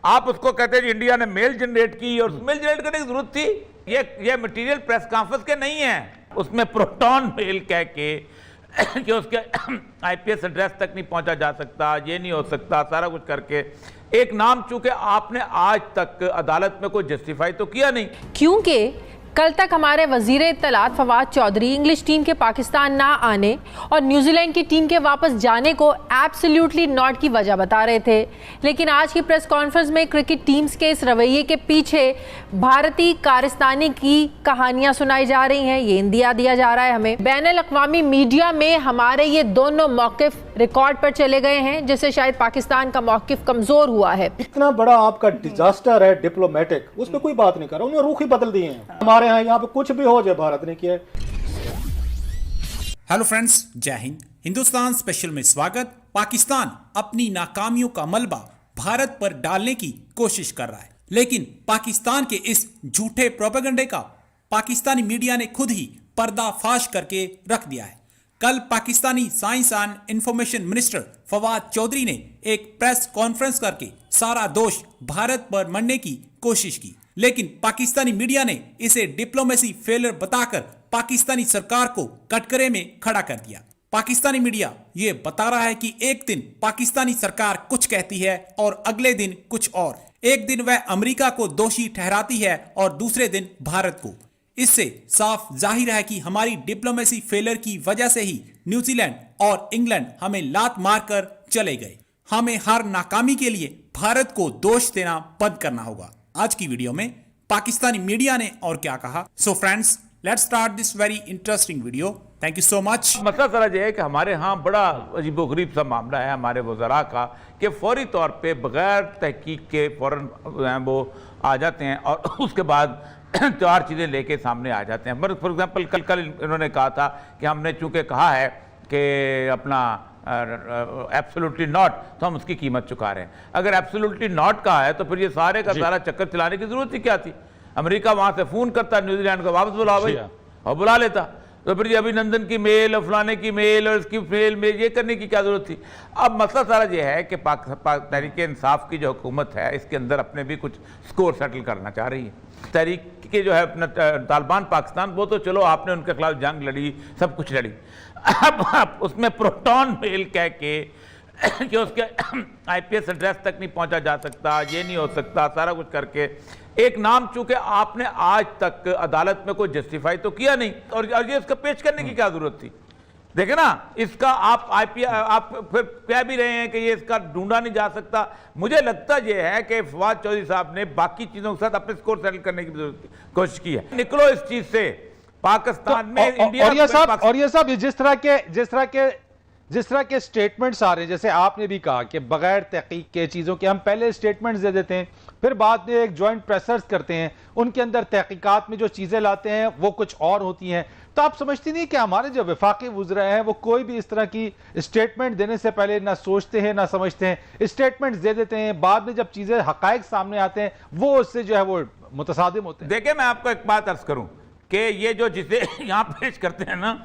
आप उसको कहते हैं इंडिया ने मेल जनरेट की और मेल जनरेट करने की जरूरत थी। ये मटेरियल प्रेस कॉन्फ्रेंस के नहीं है। उसमें प्रोटॉन मेल कह के कि उसके आईपीएस एड्रेस तक नहीं पहुंचा जा सकता, ये नहीं हो सकता, सारा कुछ करके एक नाम चूंकि आपने आज तक अदालत में कोई जस्टिफाई तो किया नहीं। क्योंकि कल तक हमारे वजीर इत्तलात फवाद चौधरी इंग्लिश टीम के पाकिस्तान ना आने और न्यूजीलैंड की टीम के वापस जाने को एब्सोल्युटली नॉट की वजह बता रहे थे, लेकिन आज की प्रेस कॉन्फ्रेंस में क्रिकेट टीम्स के इस रवैये के पीछे भारतीय कारस्तानी की कहानियां सुनाई जा रही हैं। ये इंदिया दिया जा रहा है हमें। बैनुल अक़वामी मीडिया में हमारे ये दोनों मौक़िफ़ रिकॉर्ड पर चले गए हैं, जिससे शायद पाकिस्तान का मौक़िफ़ कमज़ोर हुआ है। इतना बड़ा आपका डिजास्टर है डिप्लोमेटिक, उस पर कोई बात नहीं कर रहा, उन्होंने रुख ही बदल दिए हैं। हमारे यहाँ पे कुछ भी हो जाए भारत ने किया है। हेलो फ्रेंड्स, जय हिंद। हिंदुस्तान स्पेशल में स्वागत। पाकिस्तान अपनी नाकामियों का मलबा भारत पर डालने की कोशिश कर रहा है, लेकिन पाकिस्तान के इस झूठे प्रोपेगेंडे का पाकिस्तानी मीडिया ने खुद ही पर्दाफाश करके रख दिया है। कल Pakistani science and information minister Fawad Chaudhry ने एक प्रेस कॉन्फ्रेंस करके सारा दोष भारत पर मढ़ने की कोशिश की, लेकिन पाकिस्तानी मीडिया ने इसे डिप्लोमेसी फेलियर बताकर पाकिस्तानी सरकार को कटघरे में खड़ा कर दिया। पाकिस्तानी मीडिया ये बता रहा है कि एक दिन पाकिस्तानी सरकार कुछ कहती है और अगले दिन कुछ और। एक दिन वह अमेरिका को दोषी ठहराती है और दूसरे दिन भारत को। इससे साफ जाहिर है कि हमारी डिप्लोमेसी फेलियर की वजह से ही न्यूजीलैंड और इंग्लैंड हमें लात मारकर चले गए। हमें हर नाकामी के लिए भारत को दोष देना बंद करना होगा। आज की वीडियो में पाकिस्तानी मीडिया ने और क्या कहा। So friends, let's start this very interesting video. Thank you so much. मसला सारा ये है कि हमारे यहाँ बड़ा अजीबोगरीब सा मामला है हमारे वज़रा का कि फौरी तौर पे बगैर तहकीक के फ़ौरन वो आ जाते हैं और उसके बाद चार चीज़ें लेके सामने आ जाते हैं। फॉर एग्जांपल कल इन्होंने कहा था कि हमने चूंकि कहा है कि अपना एब्सोल्युटली नॉट, तो हम उसकी कीमत चुका रहे हैं। अगर एब्सोल्युटली नॉट कहा है तो फिर ये सारे का सारा चक्कर चलाने की जरूरत ही क्या थी। अमेरिका वहां से फोन करता न्यूजीलैंड को वापस बुलाओ भाई, और बुला लेता। तो फिर ये अभिनंदन की मेल और फलाने की मेल और इसकी मेल में ये करने की क्या जरूरत थी। अब मसला सारा ये है कि तहरीक इंसाफ की जो हुकूमत है इसके अंदर अपने भी कुछ स्कोर सेटल करना चाह रही है। तहरीक के जो है अपना तालिबान पाकिस्तान, वो तो चलो आपने उनके खिलाफ जंग लड़ी, सब कुछ लड़ी। अब उसमें प्रोटॉन मेल कह के कि उसके आईपीएस एड्रेस तक नहीं पहुंचा जा सकता, ये नहीं हो सकता, सारा कुछ करके एक नाम चूंकि आपने आज तक अदालत में कोई जस्टिफाई तो किया नहीं, और ये इसका पेश करने की क्या जरूरत थी। देखे ना, इसका आप फिर कह भी रहे हैं कि ये इसका ढूंढा नहीं जा सकता। मुझे लगता ये है कि फवाद चौधरी साहब ने बाकी चीजों के साथ अपने स्कोर सेटल करने की कोशिश की है। निकलो इस चीज से। पाकिस्तान में इंडिया और ये सब जिस तरह के स्टेटमेंट्स आ रहे हैं, जैसे आपने भी कहा कि बगैर तहकीक के चीज़ों के हम पहले स्टेटमेंट्स दे देते हैं, फिर बाद में एक जॉइंट प्रेसर्स करते हैं, उनके अंदर तहकीकात में जो चीज़ें लाते हैं वो कुछ और होती हैं। तो आप समझती नहीं कि हमारे जो वफाकी वुज़रा हैं वो कोई भी इस तरह की स्टेटमेंट देने से पहले ना सोचते हैं ना समझते हैं, स्टेटमेंट्स दे देते हैं, बाद में जब चीज़ें हकायक सामने आते हैं वो उससे जो है वो मुतसादिम होते हैं। देखिए, मैं आपको एक बात अर्ज करूं कि ये जो जिसे यहाँ पेश करते हैं ना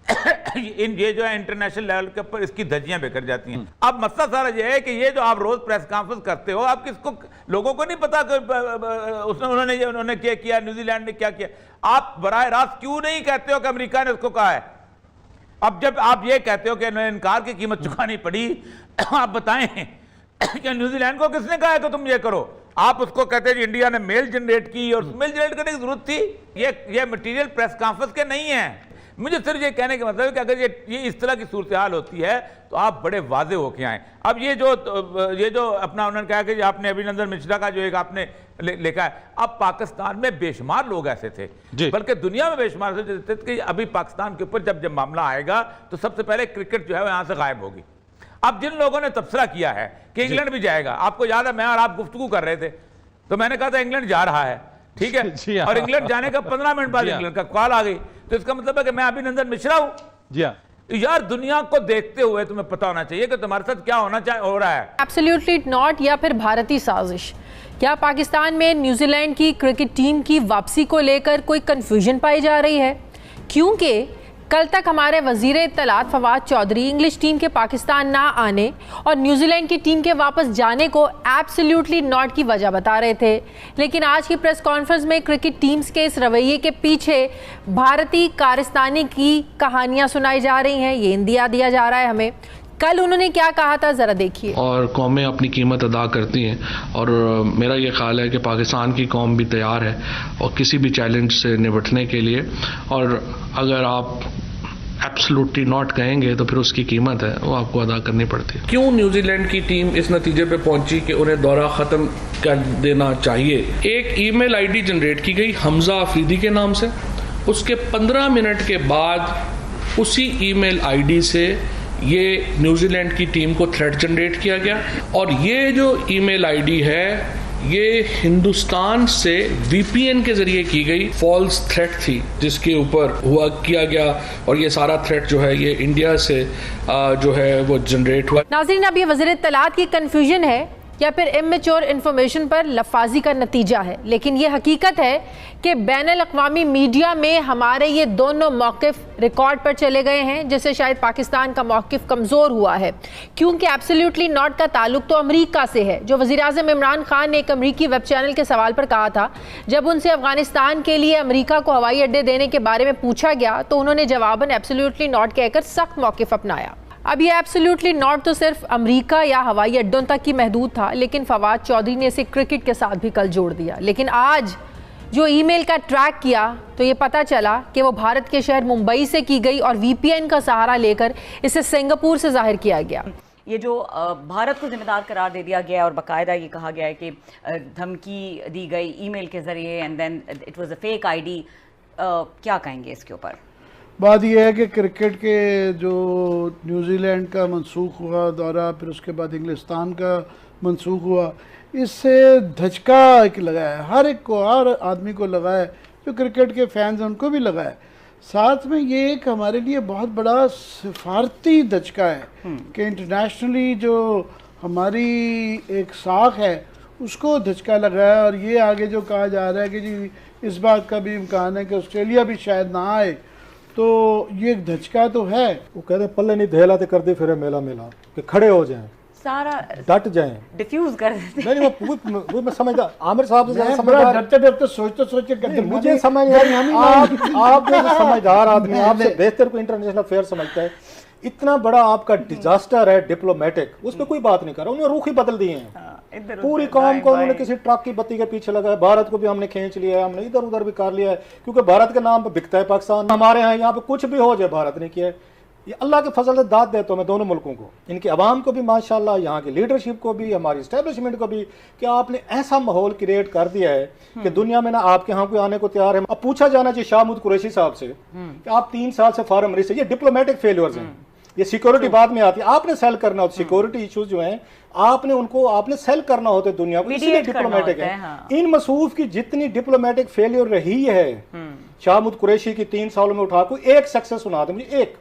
ये जो है इंटरनेशनल लेवल के ऊपर इसकी धज्जियां बिखर जाती हैं। अब मसला सारा ये है कि ये जो आप रोज प्रेस कॉन्फ्रेंस करते हो, आप किसको, लोगों को नहीं पता कि उन्होंने क्या किया, न्यूजीलैंड ने क्या किया। आप बराह रास्त क्यों नहीं कहते हो कि अमेरिका ने उसको कहा है। अब जब आप ये कहते हो कि उन्हें इनकार की कीमत चुकानी पड़ी, आप बताएं कि न्यूजीलैंड को किसने कहा है कि तुम ये करो। आप उसको कहते हैं इंडिया ने मेल जनरेट की और मेल जनरेट करने की जरूरत थी। ये मटेरियल प्रेस कॉन्फ्रेंस के नहीं है। मुझे सिर्फ ये कहने का मतलब है कि अगर ये इस तरह की सूरत हाल होती है तो आप बड़े वाजे होके आए। अब ये जो अपना उन्होंने कहा कि आपने अभिनंदन मिश्रा का जो एक आपने लिखा है, अब पाकिस्तान में बेशुमार लोग ऐसे थे, बल्कि दुनिया में बेशुमार ऐसे थे कि अभी पाकिस्तान के ऊपर जब मामला आएगा तो सबसे पहले क्रिकेट जो है वो यहाँ से गायब होगी। अब जिन लोगों ने तबसरा किया है कि इंग्लैंड भी जाएगा, आपको याद है मैं और आप गुफ्तगू कर रहे थे तो मैंने कहा था इंग्लैंड जा रहा है, ठीक है, और इंग्लैंड जाने का 15 मिनट बाद इंग्लैंड का कॉल आ गई। तो इसका मतलब है कि मैं अभिनंदन मिश्रा हूं। जी हाँ यार, दुनिया को देखते हुए तुम्हें पता होना चाहिए कि तुम्हारे साथ क्या हो रहा है। एब्सोल्युटली नॉट, या फिर भारतीय साजिश। क्या पाकिस्तान में न्यूजीलैंड की क्रिकेट टीम की वापसी को लेकर कोई कंफ्यूजन पाई जा रही है? क्योंकि कल तक हमारे वजीर इत्तलात फवाद चौधरी इंग्लिश टीम के पाकिस्तान ना आने और न्यूजीलैंड की टीम के वापस जाने को एब्सोल्युटली नॉट की वजह बता रहे थे, लेकिन आज की प्रेस कॉन्फ्रेंस में क्रिकेट टीम्स के इस रवैये के पीछे भारतीय कारस्तानी की कहानियां सुनाई जा रही हैं, ये इंदिया दिया जा रहा है हमें। कल उन्होंने क्या कहा था, जरा देखिए। और कौमें अपनी कीमत अदा करती हैं और मेरा ये ख्याल है कि पाकिस्तान की कौम भी तैयार है और किसी भी चैलेंज से निपटने के लिए, और अगर आप एब्सोल्युटली नॉट कहेंगे तो फिर उसकी कीमत है वो आपको अदा करनी पड़ती है। क्यों न्यूजीलैंड की टीम इस नतीजे पे पहुंची कि उन्हें दौरा ख़त्म कर देना चाहिए? एक ईमेल आईडी जनरेट की गई हमजा अफरीदी के नाम से, उसके 15 मिनट के बाद उसी ईमेल आईडी से ये न्यूजीलैंड की टीम को थ्रेट जनरेट किया गया, और ये जो ईमेल आईडी है ये हिंदुस्तान से वीपीएन के जरिए की गई फॉल्स थ्रेट थी जिसके ऊपर हुआ किया गया, और ये सारा थ्रेट जो है ये इंडिया से जो है वो जनरेट हुआ। नाज़रीन, अब ये वज़ीर इत्तलात की कन्फ्यूजन है या फिर इमेच्योर इन्फॉर्मेशन पर लफाजी का नतीजा है, लेकिन ये हकीकत है कि बैनुल अक़वामी मीडिया में हमारे ये दोनों मौक़िफ़ रिकॉर्ड पर चले गए हैं, जिससे शायद पाकिस्तान का मौक़िफ़ कमज़ोर हुआ है, क्योंकि एब्सोल्युटली नॉट का ताल्लुक तो अमेरिका से है। जो वज़ीर-ए-आज़म इमरान खान ने एक अमेरिकी वेब चैनल के सवाल पर कहा था, जब उनसे अफगानिस्तान के लिए अमेरिका को हवाई अड्डे देने के बारे में पूछा गया तो उन्होंने जवाबन एब्सोल्युटली नॉट कहकर सख्त मौक़िफ़ अपनाया। अब ये एब्सोल्युटली नॉट तो सिर्फ अमेरिका या हवाई अड्डों तक ही महदूद था, लेकिन फवाद चौधरी ने इसे क्रिकेट के साथ भी कल जोड़ दिया। लेकिन आज जो ईमेल का ट्रैक किया तो ये पता चला कि वो भारत के शहर मुंबई से की गई और वीपीएन का सहारा लेकर इसे सिंगापुर से जाहिर किया गया। ये जो भारत को जिम्मेदार करार दे दिया गया और बाकायदा ये कहा गया है कि धमकी दी गई ईमेल के ज़रिए and then it was a fake ID, क्या कहेंगे इसके ऊपर? बात यह है कि क्रिकेट के जो न्यूजीलैंड का मनसूख हुआ दौरा, फिर उसके बाद इंग्लिस्तान का मनसूख हुआ, इससे धचका एक लगा है हर एक को, हर आदमी को लगा है, जो क्रिकेट के फैंस हैं उनको भी लगा है। साथ में ये एक हमारे लिए बहुत बड़ा सिफारती धचका है कि इंटरनेशनली जो हमारी एक साख है उसको धचका लगा है। और ये आगे जो कहा जा रहा है कि जी इस बात का भी इम्कान है कि ऑस्ट्रेलिया भी शायद ना आए, तो ये एक धचका तो है। वो कहते हैं पल्ले नहीं धेला तो कर दे फिर मेला मेला, कि खड़े हो जाएं, सारा डट जाएं, डिफ्यूज कर देते। नहीं वो मैं समझदा आमिर साहब से समझदार, डरते डरते सोचते करते मुझे समझ आप जैसे समझदार आदमी, आपसे बेहतर कोई इंटरनेशनल अफेयर समझता है, इतना बड़ा आपका डिजास्टर है डिप्लोमेटिक, उस पर कोई बात नहीं कर रहा। उन्होंने रुख ही बदल दिए हैं, पूरी कौम को उन्होंने किसी ट्रक की बत्ती के पीछे लगा है। भारत को भी हमने खींच लिया है, हमने इधर उधर भी कर लिया है, क्योंकि भारत के नाम पर बिकता है पाकिस्तान। हमारे यहाँ पे कुछ भी हो जाए भारत ने किया है। ये अल्लाह के फजल से दाद देता हूँ मैं दोनों मुल्कों को, इनके अवाम को भी माशाल्लाह, यहाँ की लीडरशिप को भी, हमारी इस्टेब्लिशमेंट को भी, कि आपने ऐसा माहौल क्रिएट कर दिया है कि दुनिया में ना आपके यहाँ कोई आने को तैयार है। अब पूछा जाना चाहिए शाहमूद कुरैशी साहब से कि आप 3 साल से फॉरेन मिनिस्टर, ये डिप्लोमेटिक फेलियर्स हैं, ये सिक्योरिटी बाद में आती है। आपने सेल करना होता, सिक्योरिटी इश्यूज जो हैं आपने उनको आपने सेल करना होता है दुनिया को, इसलिए डिप्लोमेटिक है। हाँ। इन मसूफ की जितनी डिप्लोमेटिक फेलियर रही है शाहमूद कुरैशी की 3 सालों में उठा को एक सक्सेस सुना दे मुझे, एक